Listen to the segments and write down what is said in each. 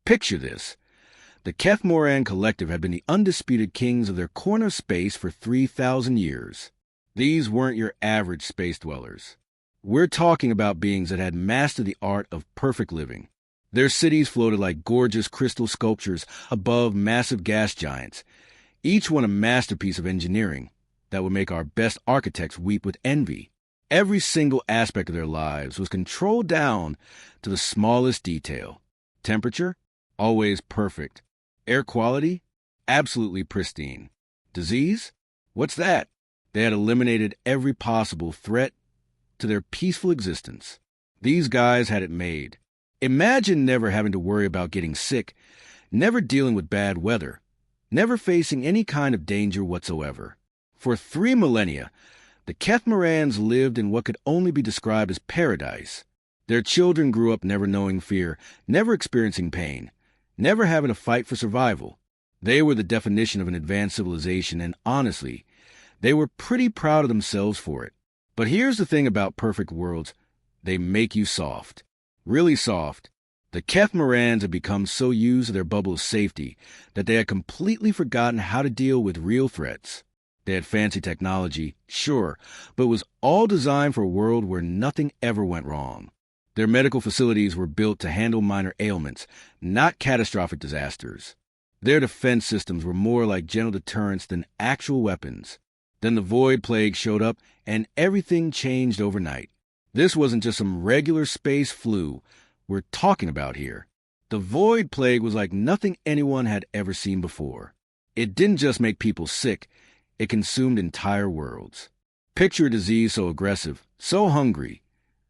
Picture this. The Kethmoran Collective had been the undisputed kings of their corner of space for 3,000 years. These weren't your average space dwellers. We're talking about beings that had mastered the art of perfect living. Their cities floated like gorgeous crystal sculptures above massive gas giants, each one a masterpiece of engineering that would make our best architects weep with envy. Every single aspect of their lives was controlled down to the smallest detail. Temperature? Always perfect. Air quality? Absolutely pristine. Disease? What's that? They had eliminated every possible threat to their peaceful existence. These guys had it made. Imagine never having to worry about getting sick, never dealing with bad weather, never facing any kind of danger whatsoever. For 3 millennia, the Kethmorans lived in what could only be described as paradise. Their children grew up never knowing fear, never experiencing pain, never having to fight for survival. They were the definition of an advanced civilization, and honestly, they were pretty proud of themselves for it. But here's the thing about perfect worlds. They make you soft. Really soft. The Kethmorans had become so used to their bubble of safety that they had completely forgotten how to deal with real threats. They had fancy technology, sure, but it was all designed for a world where nothing ever went wrong. Their medical facilities were built to handle minor ailments, not catastrophic disasters. Their defense systems were more like gentle deterrents than actual weapons. Then the Void Plague showed up, and everything changed overnight. This wasn't just some regular space flu we're talking about here. The Void Plague was like nothing anyone had ever seen before. It didn't just make people sick, it consumed entire worlds. Picture a disease so aggressive, so hungry,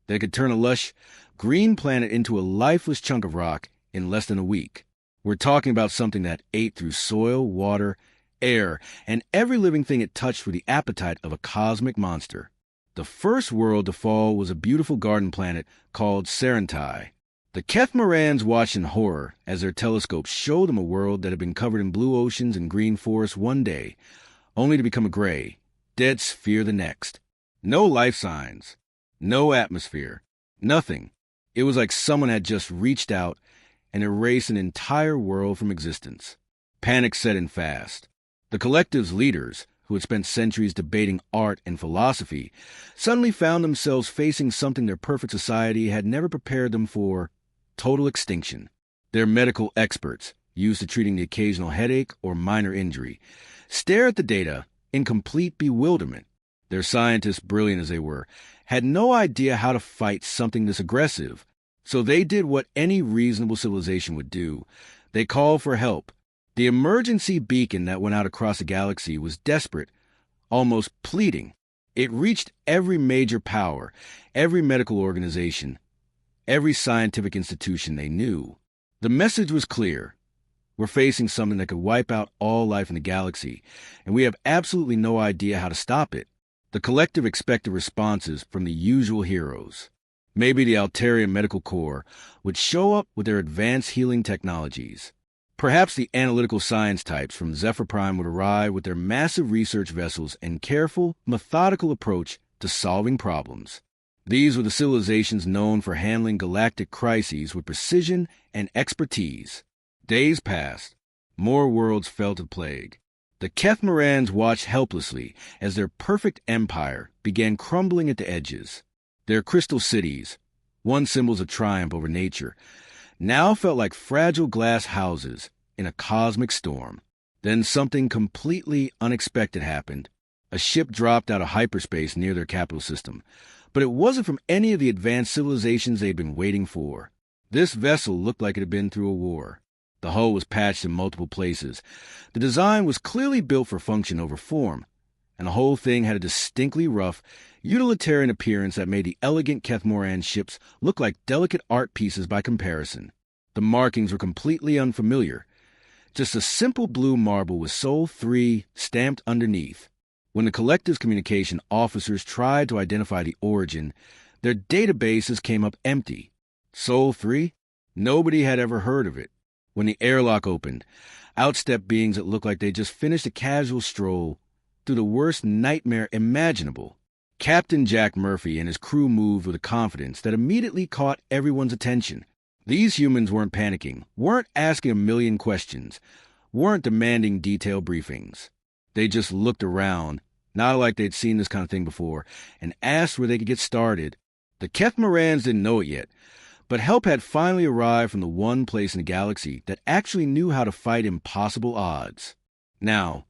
that it could turn a lush, green planet into a lifeless chunk of rock in less than a week. We're talking about something that ate through soil, water, air, and every living thing it touched with the appetite of a cosmic monster. The first world to fall was a beautiful garden planet called Serentai. The Kethmorans watched in horror as their telescopes showed them a world that had been covered in blue oceans and green forests one day, only to become a gray, dead sphere the next. No life signs, no atmosphere, nothing. It was like someone had just reached out and erased an entire world from existence. Panic set in fast. The collective's leaders, who had spent centuries debating art and philosophy, suddenly found themselves facing something their perfect society had never prepared them for: total extinction. Their medical experts, used to treating the occasional headache or minor injury, stared at the data in complete bewilderment. Their scientists, brilliant as they were, had no idea how to fight something this aggressive, so they did what any reasonable civilization would do. They called for help. The emergency beacon that went out across the galaxy was desperate, almost pleading. It reached every major power, every medical organization, every scientific institution they knew. The message was clear. We're facing something that could wipe out all life in the galaxy, and we have absolutely no idea how to stop it. The collective expected responses from the usual heroes. Maybe the Altarian Medical Corps would show up with their advanced healing technologies. Perhaps the analytical science types from Zephyr Prime would arrive with their massive research vessels and careful, methodical approach to solving problems. These were the civilizations known for handling galactic crises with precision and expertise. Days passed. More worlds fell to plague. The Kethmorans watched helplessly as their perfect empire began crumbling at the edges. Their crystal cities, once symbols of triumph over nature, now felt like fragile glass houses in a cosmic storm. Then something completely unexpected happened. A ship dropped out of hyperspace near their capital system, but it wasn't from any of the advanced civilizations they'd been waiting for. This vessel looked like it had been through a war. The hull was patched in multiple places. The design was clearly built for function over form, and the whole thing had a distinctly rough, utilitarian appearance that made the elegant Kethmoran ships look like delicate art pieces by comparison. The markings were completely unfamiliar. Just a simple blue marble with Sol 3 stamped underneath. When the collective's communication officers tried to identify the origin, their databases came up empty. Sol 3? Nobody had ever heard of it. When the airlock opened, out stepped beings that looked like they just finished a casual stroll through the worst nightmare imaginable. Captain Jack Murphy and his crew moved with a confidence that immediately caught everyone's attention. These humans weren't panicking, weren't asking a million questions, weren't demanding detailed briefings. They just looked around, not like they'd seen this kind of thing before, and asked where they could get started. The Kethmarans didn't know it yet, but help had finally arrived from the one place in the galaxy that actually knew how to fight impossible odds. Now,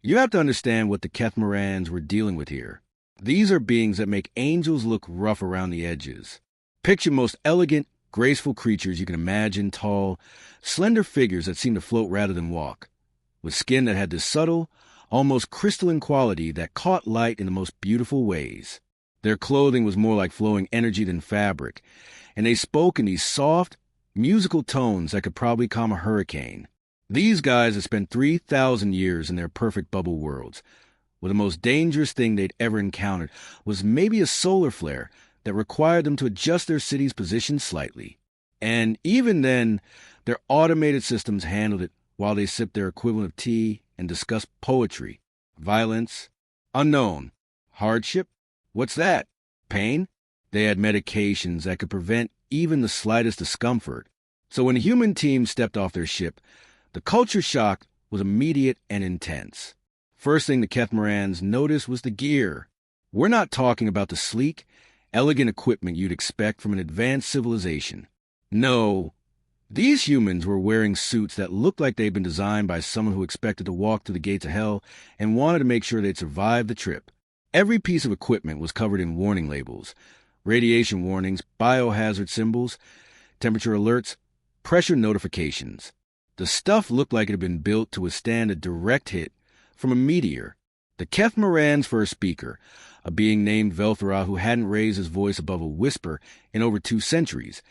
you have to understand what the Kethmarans were dealing with here. These are beings that make angels look rough around the edges. Picture most elegant, graceful creatures you can imagine, tall, slender figures that seem to float rather than walk, with skin that had this subtle, almost crystalline quality that caught light in the most beautiful ways. Their clothing was more like flowing energy than fabric, and they spoke in these soft, musical tones that could probably calm a hurricane. These guys had spent 3,000 years in their perfect bubble worlds, where the most dangerous thing they'd ever encountered was maybe a solar flare that required them to adjust their city's position slightly. And even then, their automated systems handled it while they sipped their equivalent of tea and discussed poetry, violence, unknown, hardship. What's that? Pain? They had medications that could prevent even the slightest discomfort. So when the human team stepped off their ship, the culture shock was immediate and intense. First thing the Kethmarans noticed was the gear. We're not talking about the sleek, elegant equipment you'd expect from an advanced civilization. No, these humans were wearing suits that looked like they'd been designed by someone who expected to walk through the gates of hell and wanted to make sure they'd survive the trip. Every piece of equipment was covered in warning labels, radiation warnings, biohazard symbols, temperature alerts, pressure notifications. The stuff looked like it had been built to withstand a direct hit from a meteor. The Kethmaran's first speaker, a being named Velthara who hadn't raised his voice above a whisper in over 2 centuries,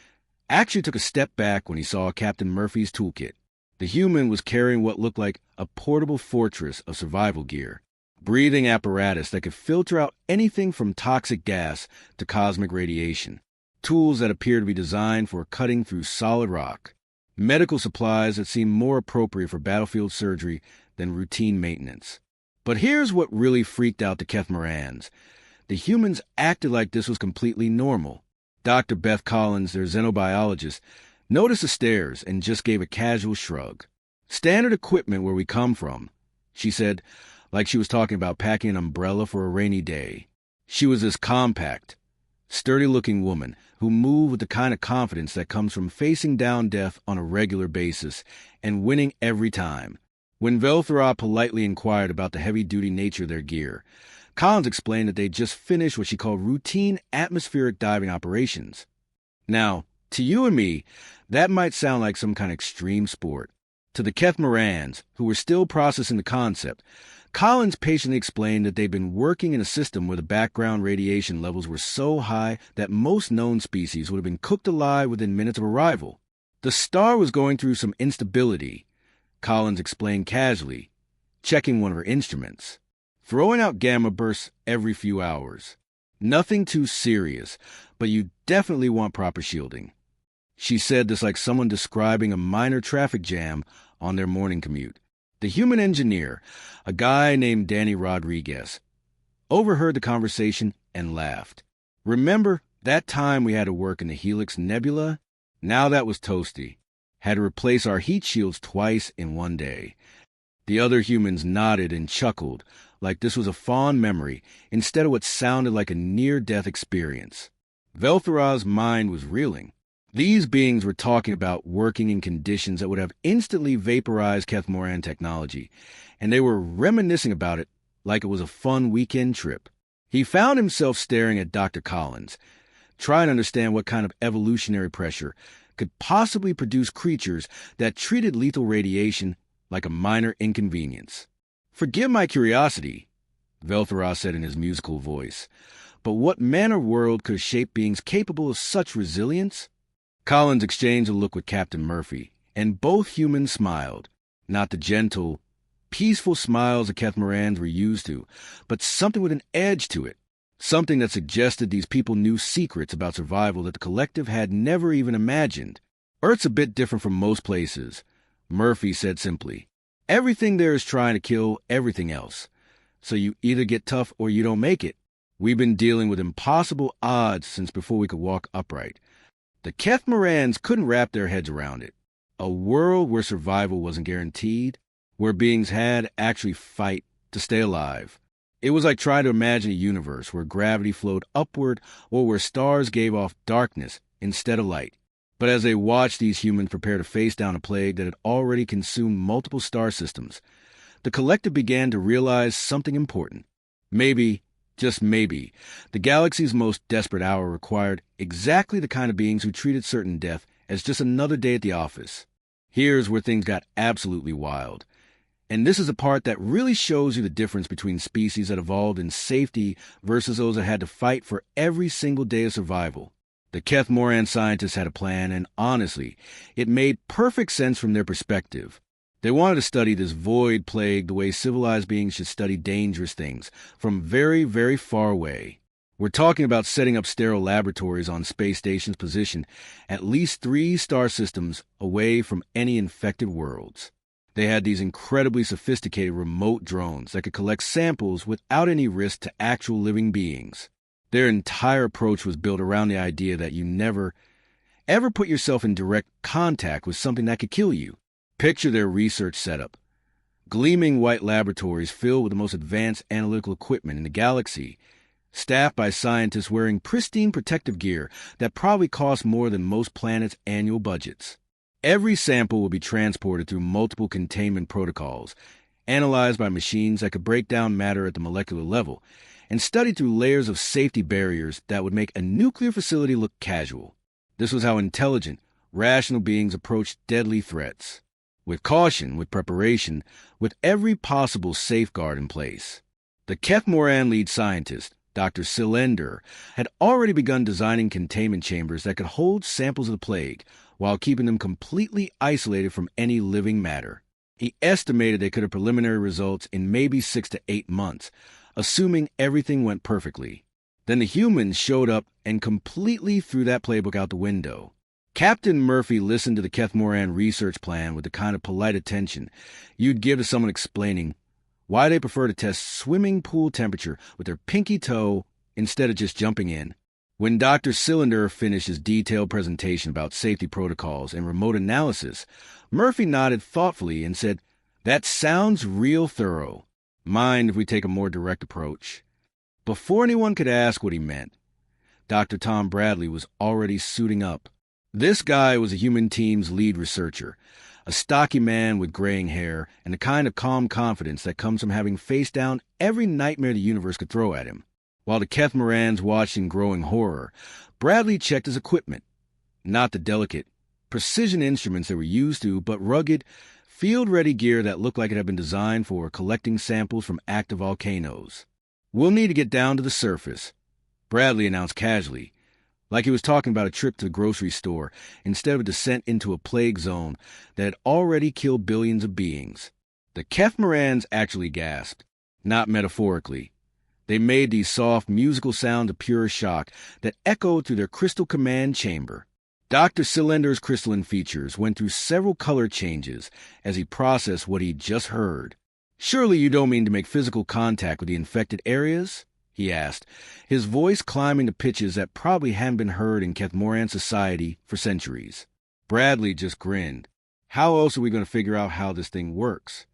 actually took a step back when he saw Captain Murphy's toolkit. The human was carrying what looked like a portable fortress of survival gear, breathing apparatus that could filter out anything from toxic gas to cosmic radiation, tools that appeared to be designed for cutting through solid rock, medical supplies that seemed more appropriate for battlefield surgery than routine maintenance. But here's what really freaked out the Kethmarans. The humans acted like this was completely normal. Dr. Beth Collins, their xenobiologist, noticed the stares and just gave a casual shrug. Standard equipment where we come from, she said, like she was talking about packing an umbrella for a rainy day. She was this compact, sturdy-looking woman who moved with the kind of confidence that comes from facing down death on a regular basis and winning every time. When Velthara politely inquired about the heavy-duty nature of their gear, Collins explained that they'd just finished what she called routine atmospheric diving operations. Now, to you and me, that might sound like some kind of extreme sport. To the Kethmarans, who were still processing the concept, Collins patiently explained that they'd been working in a system where the background radiation levels were so high that most known species would have been cooked alive within minutes of arrival. The star was going through some instability, Collins explained casually, checking one of her instruments, throwing out gamma bursts every few hours. Nothing too serious, but you definitely want proper shielding. She said this like someone describing a minor traffic jam on their morning commute. The human engineer, a guy named Danny Rodriguez, overheard the conversation and laughed. Remember that time we had to work in the Helix Nebula? Now that was toasty. Had to replace our heat shields twice in one day. The other humans nodded and chuckled like this was a fond memory instead of what sounded like a near-death experience. Velthara's mind was reeling. These beings were talking about working in conditions that would have instantly vaporized Kethmoran technology, and they were reminiscing about it like it was a fun weekend trip. He found himself staring at Dr. Collins, trying to understand what kind of evolutionary pressure could possibly produce creatures that treated lethal radiation like a minor inconvenience. "Forgive my curiosity," Velthara said in his musical voice, "but what man or world could shape beings capable of such resilience?" Collins exchanged a look with Captain Murphy, and both humans smiled. Not the gentle, peaceful smiles the Kethmarans were used to, but something with an edge to it. Something that suggested these people knew secrets about survival that the collective had never even imagined. "Earth's a bit different from most places," Murphy said simply. "Everything there is trying to kill everything else. So you either get tough or you don't make it. We've been dealing with impossible odds since before we could walk upright. The Kethmorans couldn't wrap their heads around it. A world where survival wasn't guaranteed, where beings had to actually fight to stay alive. It was like trying to imagine a universe where gravity flowed upward or where stars gave off darkness instead of light. But as they watched these humans prepare to face down a plague that had already consumed multiple star systems, the collective began to realize something important. Maybe, just maybe, the galaxy's most desperate hour required exactly the kind of beings who treated certain death as just another day at the office. Here's where things got absolutely wild. And this is the part that really shows you the difference between species that evolved in safety versus those that had to fight for every single day of survival. The Kethmoran scientists had a plan, and honestly, it made perfect sense from their perspective. They wanted to study this void plague the way civilized beings should study dangerous things, from very, very far away. We're talking about setting up sterile laboratories on space stations positioned at least 3 star systems away from any infected worlds. They had these incredibly sophisticated remote drones that could collect samples without any risk to actual living beings. Their entire approach was built around the idea that you never, ever put yourself in direct contact with something that could kill you. Picture their research setup. Gleaming white laboratories filled with the most advanced analytical equipment in the galaxy, staffed by scientists wearing pristine protective gear that probably cost more than most planets' annual budgets. Every sample would be transported through multiple containment protocols, analyzed by machines that could break down matter at the molecular level, and studied through layers of safety barriers that would make a nuclear facility look casual. This was how intelligent, rational beings approached deadly threats. With caution, with preparation, with every possible safeguard in place. The Kethmoran lead scientist, Dr. Cylinder, had already begun designing containment chambers that could hold samples of the plague while keeping them completely isolated from any living matter. He estimated they could have preliminary results in maybe 6 to 8 months, assuming everything went perfectly. Then the humans showed up and completely threw that playbook out the window. Captain Murphy listened to the Kethmoran research plan with the kind of polite attention you'd give to someone explaining why they prefer to test swimming pool temperature with their pinky toe instead of just jumping in. When Dr. Cylinder finished his detailed presentation about safety protocols and remote analysis, Murphy nodded thoughtfully and said, "That sounds real thorough. Mind if we take a more direct approach?" Before anyone could ask what he meant, Dr. Tom Bradley was already suiting up. This guy was the human team's lead researcher, a stocky man with graying hair and the kind of calm confidence that comes from having faced down every nightmare the universe could throw at him. While the Kethmorans watched in growing horror, Bradley checked his equipment. Not the delicate, precision instruments they were used to, but rugged, field-ready gear that looked like it had been designed for collecting samples from active volcanoes. "We'll need to get down to the surface," Bradley announced casually, like he was talking about a trip to the grocery store instead of a descent into a plague zone that had already killed billions of beings. The Kethmorans actually gasped, not metaphorically. They made these soft musical sounds of pure shock that echoed through their crystal command chamber. Dr. Cylinder's crystalline features went through several color changes as he processed what he'd just heard. "Surely you don't mean to make physical contact with the infected areas?" he asked, his voice climbing to pitches that probably hadn't been heard in Kethmoran society for centuries. Bradley just grinned. How else are we going to figure out how this thing works?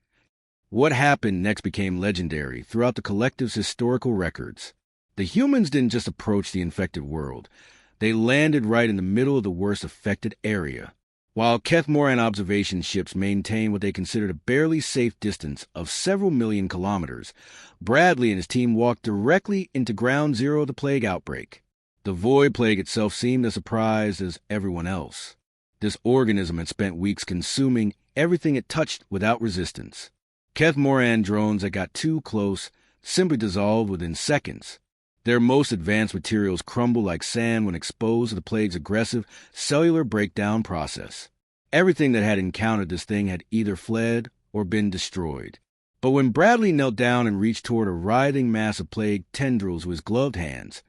What happened next became legendary throughout the collective's historical records. The humans didn't just approach the infected world. They landed right in the middle of the worst affected area. While Kethmoran observation ships maintained what they considered a barely safe distance of several million kilometers, Bradley and his team walked directly into ground zero of the plague outbreak. The void plague itself seemed as surprised as everyone else. This organism had spent weeks consuming everything it touched without resistance. Kethmoran drones that got too close simply dissolved within seconds. Their most advanced materials crumble like sand when exposed to the plague's aggressive cellular breakdown process. Everything that had encountered this thing had either fled or been destroyed. But when Bradley knelt down and reached toward a writhing mass of plague tendrils with his gloved hands,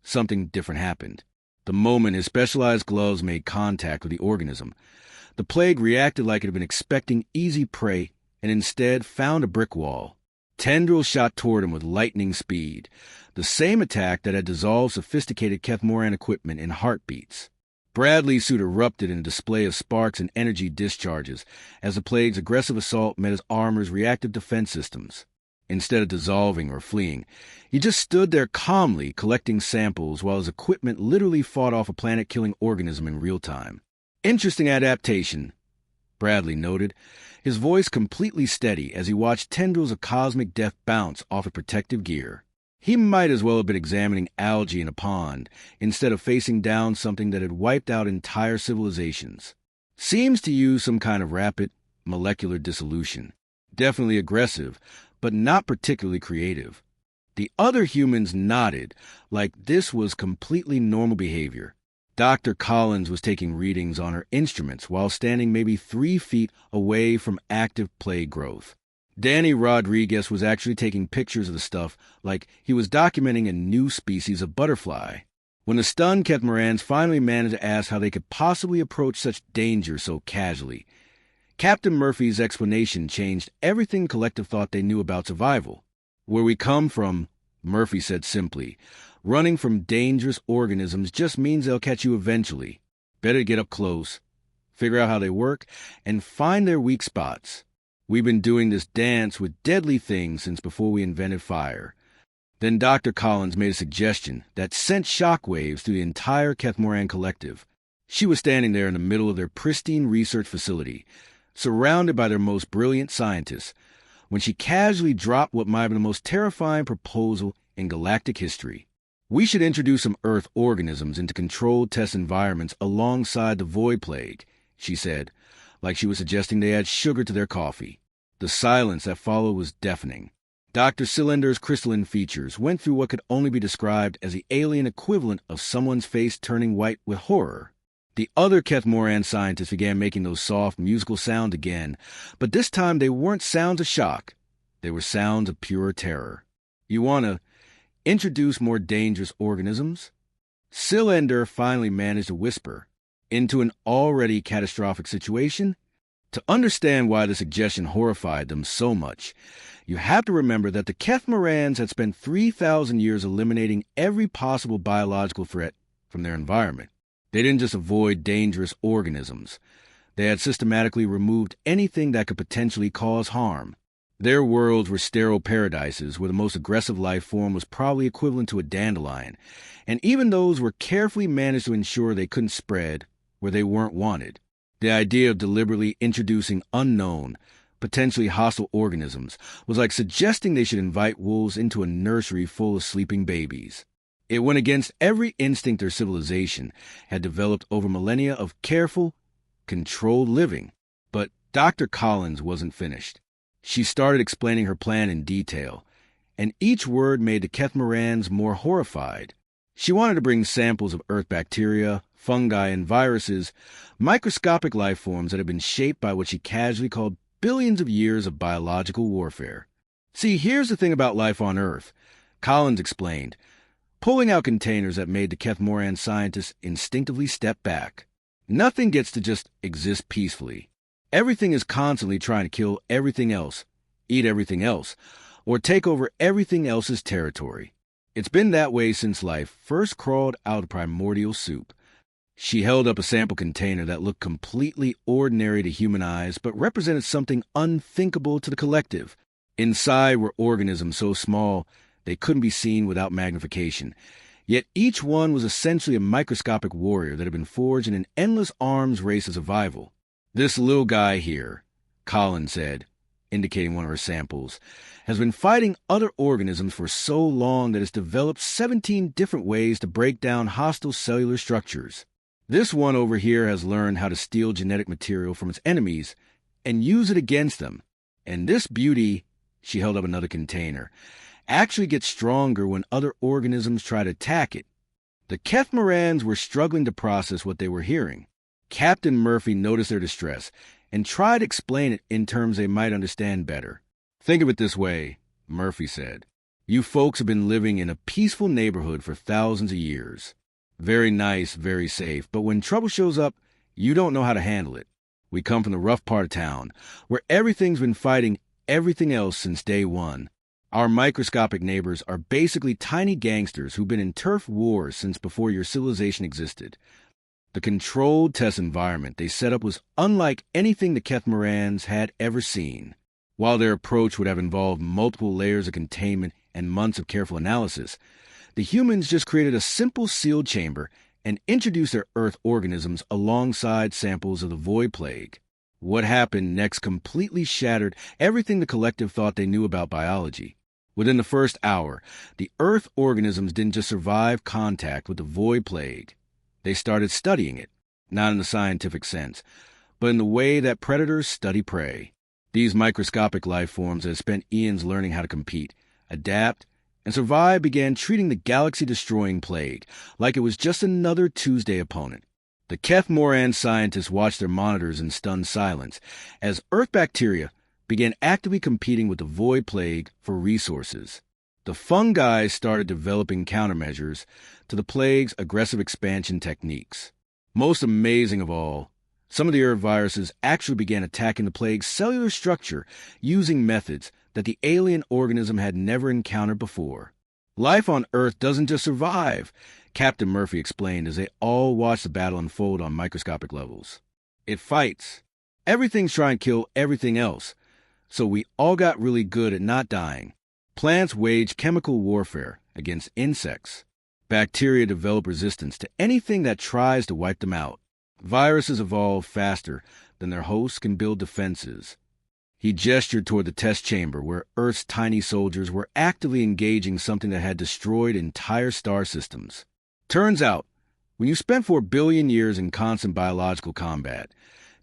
something different happened. The moment his specialized gloves made contact with the organism, the plague reacted like it had been expecting easy prey and instead found a brick wall. Tendrils shot toward him with lightning speed, the same attack that had dissolved sophisticated Kethmoran equipment in heartbeats. Bradley's suit erupted in a display of sparks and energy discharges as the plague's aggressive assault met his armor's reactive defense systems. Instead of dissolving or fleeing, he just stood there calmly collecting samples while his equipment literally fought off a planet-killing organism in real time. Interesting adaptation, Bradley noted, his voice completely steady as he watched tendrils of cosmic death bounce off of protective gear. He might as well have been examining algae in a pond instead of facing down something that had wiped out entire civilizations. Seems to use some kind of rapid molecular dissolution. Definitely aggressive, but not particularly creative. The other humans nodded, like this was completely normal behavior. Dr. Collins was taking readings on her instruments while standing maybe 3 feet away from active plague growth. Danny Rodriguez was actually taking pictures of the stuff like he was documenting a new species of butterfly. When the stunned Kethmorans finally managed to ask how they could possibly approach such danger so casually, Captain Murphy's explanation changed everything the collective thought they knew about survival. Where we come from, Murphy said simply, running from dangerous organisms just means they'll catch you eventually. Better get up close, figure out how they work, and find their weak spots. We've been doing this dance with deadly things since before we invented fire. Then Dr. Collins made a suggestion that sent shockwaves through the entire Kethmoran collective. She was standing there in the middle of their pristine research facility, surrounded by their most brilliant scientists, when she casually dropped what might have been the most terrifying proposal in galactic history. We should introduce some Earth organisms into controlled test environments alongside the Void Plague, she said, like she was suggesting they add sugar to their coffee. The silence that followed was deafening. Dr. Cylinder's crystalline features went through what could only be described as the alien equivalent of someone's face turning white with horror. The other Kethmoran scientists began making those soft, musical sounds again, but this time they weren't sounds of shock. They were sounds of pure terror. You want to introduce more dangerous organisms? Cylinder finally managed to whisper, into an already catastrophic situation? To understand why the suggestion horrified them so much, you have to remember that the Kethmorans had spent 3,000 years eliminating every possible biological threat from their environment. They didn't just avoid dangerous organisms. They had systematically removed anything that could potentially cause harm. Their worlds were sterile paradises where the most aggressive life form was probably equivalent to a dandelion, and even those were carefully managed to ensure they couldn't spread where they weren't wanted. The idea of deliberately introducing unknown, potentially hostile organisms was like suggesting they should invite wolves into a nursery full of sleeping babies. It went against every instinct their civilization had developed over millennia of careful, controlled living. But Dr. Collins wasn't finished. She started explaining her plan in detail, and each word made the Kethmorans more horrified. She wanted to bring samples of Earth bacteria, fungi, and viruses, microscopic life forms that had been shaped by what she casually called billions of years of biological warfare. See, here's the thing about life on Earth, Collins explained, pulling out containers that made the Kethmoran scientists instinctively step back. Nothing gets to just exist peacefully. Everything is constantly trying to kill everything else, eat everything else, or take over everything else's territory. It's been that way since life first crawled out of primordial soup. She held up a sample container that looked completely ordinary to human eyes, but represented something unthinkable to the collective. Inside were organisms so small they couldn't be seen without magnification. Yet each one was essentially a microscopic warrior that had been forged in an endless arms race of survival. This little guy here, Colin said, indicating one of her samples, has been fighting other organisms for so long that it's developed 17 different ways to break down hostile cellular structures. This one over here has learned how to steal genetic material from its enemies and use it against them. And this beauty, she held up another container, actually gets stronger when other organisms try to attack it. The Kethmorans were struggling to process what they were hearing. Captain Murphy noticed their distress and tried to explain it in terms they might understand better. Think of it this way, Murphy said. You folks have been living in a peaceful neighborhood for thousands of years. Very nice, very safe, but when trouble shows up, you don't know how to handle it. We come from the rough part of town, where everything's been fighting everything else since day one. Our microscopic neighbors are basically tiny gangsters who've been in turf wars since before your civilization existed. The controlled test environment they set up was unlike anything the Kethmorans had ever seen. While their approach would have involved multiple layers of containment and months of careful analysis, the humans just created a simple sealed chamber and introduced their Earth organisms alongside samples of the Void Plague. What happened next completely shattered everything the collective thought they knew about biology. Within the first hour, the Earth organisms didn't just survive contact with the Void Plague. They started studying it, not in the scientific sense, but in the way that predators study prey. These microscopic life forms that had spent eons learning how to compete, adapt, and survive began treating the galaxy-destroying plague like it was just another Tuesday opponent. The Kethmoran scientists watched their monitors in stunned silence as Earth bacteria began actively competing with the Void Plague for resources. The fungi started developing countermeasures to the plague's aggressive expansion techniques. Most amazing of all, some of the Earth viruses actually began attacking the plague's cellular structure using methods that the alien organism had never encountered before. Life on Earth doesn't just survive, Captain Murphy explained as they all watched the battle unfold on microscopic levels. It fights. Everything's trying to kill everything else, so we all got really good at not dying. Plants wage chemical warfare against insects. Bacteria develop resistance to anything that tries to wipe them out. Viruses evolve faster than their hosts can build defenses. He gestured toward the test chamber where Earth's tiny soldiers were actively engaging something that had destroyed entire star systems. Turns out, when you spend 4 billion years in constant biological combat,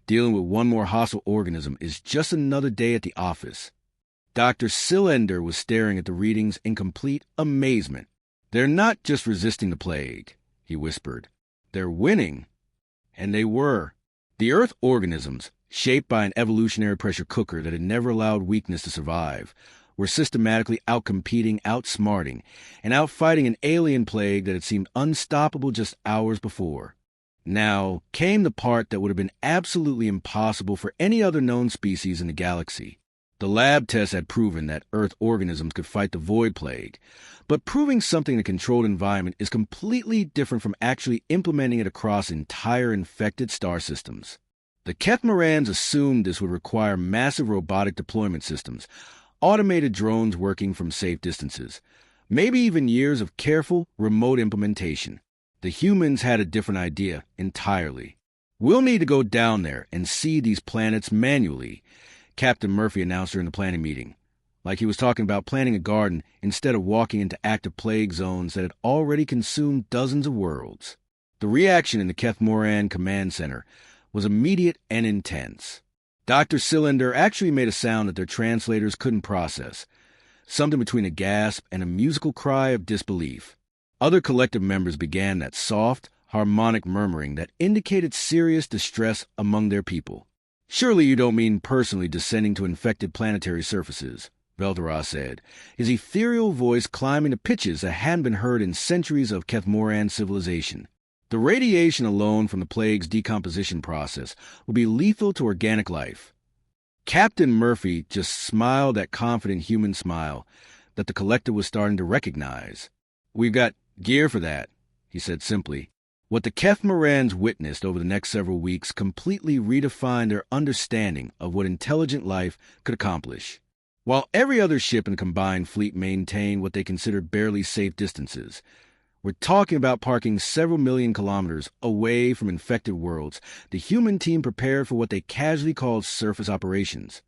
dealing with one more hostile organism is just another day at the office. Dr. Cylinder was staring at the readings in complete amazement. They're not just resisting the plague, he whispered. They're winning. And they were. The Earth organisms, shaped by an evolutionary pressure cooker that had never allowed weakness to survive, were systematically outcompeting, outsmarting, and outfighting an alien plague that had seemed unstoppable just hours before. Now came the part that would have been absolutely impossible for any other known species in the galaxy. The lab tests had proven that Earth organisms could fight the Void Plague, but proving something in a controlled environment is completely different from actually implementing it across entire infected star systems. The Kethmorans assumed this would require massive robotic deployment systems, automated drones working from safe distances, maybe even years of careful, remote implementation. The humans had a different idea entirely. We'll need to go down there and see these planets manually, Captain Murphy announced during the planning meeting, like he was talking about planting a garden instead of walking into active plague zones that had already consumed dozens of worlds. The reaction in the Kethmoran Command Center was immediate and intense. Dr. Cylinder actually made a sound that their translators couldn't process, something between a gasp and a musical cry of disbelief. Other collective members began that soft, harmonic murmuring that indicated serious distress among their people. Surely you don't mean personally descending to infected planetary surfaces, Velderaz said, his ethereal voice climbing to pitches that hadn't been heard in centuries of Kethmoran civilization. The radiation alone from the plague's decomposition process will be lethal to organic life. Captain Murphy just smiled that confident human smile that the collective was starting to recognize. We've got gear for that, he said simply. What the Kethmorans witnessed over the next several weeks completely redefined their understanding of what intelligent life could accomplish. While every other ship in the combined fleet maintained what they considered barely safe distances, we're talking about parking several million kilometers away from infected worlds, the human team prepared for what they casually called surface operations.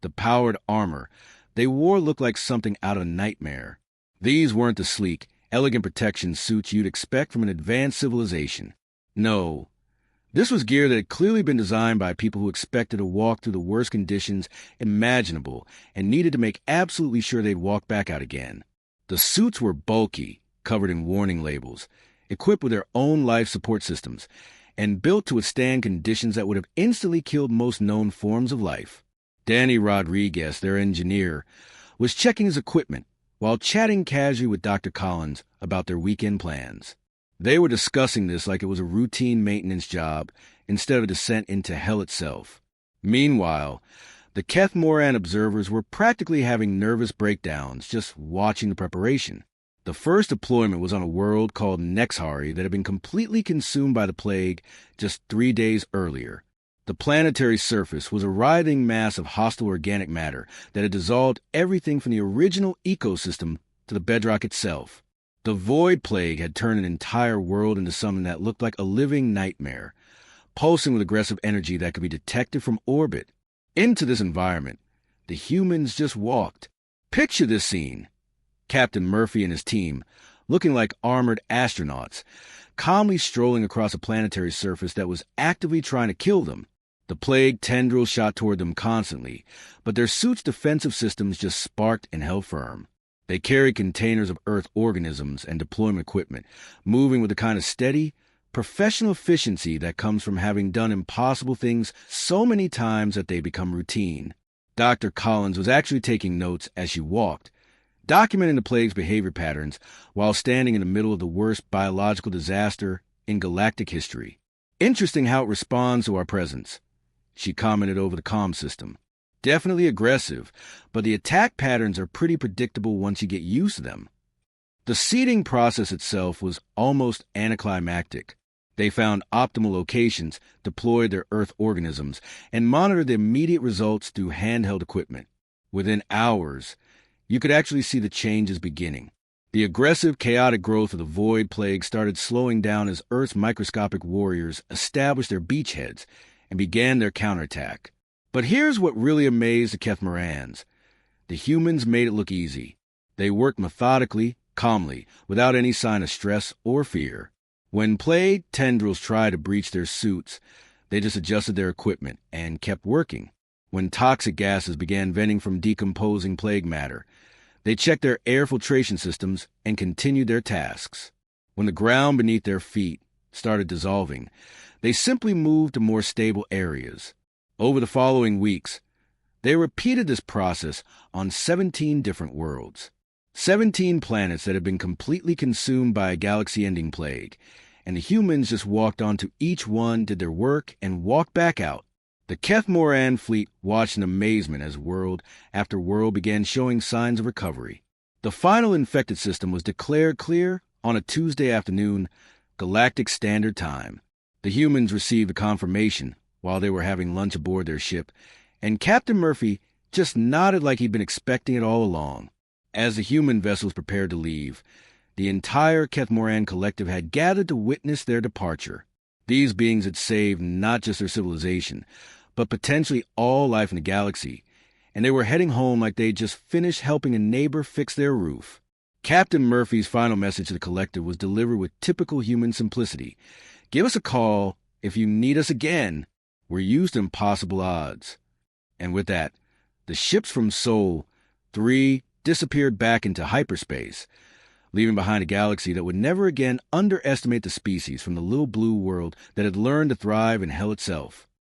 The powered armor they wore looked like something out of a nightmare. These weren't the sleek, elegant protection suits you'd expect from an advanced civilization. No, this was gear that had clearly been designed by people who expected to walk through the worst conditions imaginable and needed to make absolutely sure they'd walk back out again. The suits were bulky, covered in warning labels, equipped with their own life support systems, and built to withstand conditions that would have instantly killed most known forms of life. Danny Rodriguez, their engineer, was checking his equipment while chatting casually with Dr. Collins about their weekend plans. They were discussing this like it was a routine maintenance job instead of a descent into hell itself. Meanwhile, the Kethmoran observers were practically having nervous breakdowns just watching the preparation. The first deployment was on a world called Nexhari that had been completely consumed by the plague just 3 days earlier. The planetary surface was a writhing mass of hostile organic matter that had dissolved everything from the original ecosystem to the bedrock itself. The Void Plague had turned an entire world into something that looked like a living nightmare, pulsing with aggressive energy that could be detected from orbit. Into this environment, the humans just walked. Picture this scene. Captain Murphy and his team, looking like armored astronauts, calmly strolling across a planetary surface that was actively trying to kill them. The plague tendrils shot toward them constantly, but their suits' defensive systems just sparked and held firm. They carried containers of Earth organisms and deployment equipment, moving with the kind of steady, professional efficiency that comes from having done impossible things so many times that they become routine. Dr. Collins was actually taking notes as she walked, documenting the plague's behavior patterns while standing in the middle of the worst biological disaster in galactic history. Interesting how it responds to our presence, she commented over the comm system. Definitely aggressive, but the attack patterns are pretty predictable once you get used to them. The seeding process itself was almost anticlimactic. They found optimal locations, deployed their Earth organisms, and monitored the immediate results through handheld equipment. Within hours, you could actually see the changes beginning. The aggressive, chaotic growth of the Void Plague started slowing down as Earth's microscopic warriors established their beachheads and began their counterattack. But here's what really amazed the Kethmorans. The humans made it look easy. They worked methodically, calmly, without any sign of stress or fear. When plague tendrils tried to breach their suits, they just adjusted their equipment and kept working. When toxic gases began venting from decomposing plague matter, they checked their air filtration systems and continued their tasks. When the ground beneath their feet started dissolving, they simply moved to more stable areas. Over the following weeks, they repeated this process on 17 different worlds. 17 planets that had been completely consumed by a galaxy-ending plague, and the humans just walked onto each one, did their work, and walked back out. The Kethmoran fleet watched in amazement as world after world began showing signs of recovery. The final infected system was declared clear on a Tuesday afternoon, Galactic Standard Time. The humans received a confirmation while they were having lunch aboard their ship, and Captain Murphy just nodded like he'd been expecting it all along. As the human vessels prepared to leave, the entire Kethmoran collective had gathered to witness their departure. These beings had saved not just their civilization, but potentially all life in the galaxy, and they were heading home like they'd just finished helping a neighbor fix their roof. Captain Murphy's final message to the collective was delivered with typical human simplicity. Give us a call if you need us again. We're used to impossible odds. And with that, the ships from Sol 3 disappeared back into hyperspace, leaving behind a galaxy that would never again underestimate the species from the little blue world that had learned to thrive in hell itself.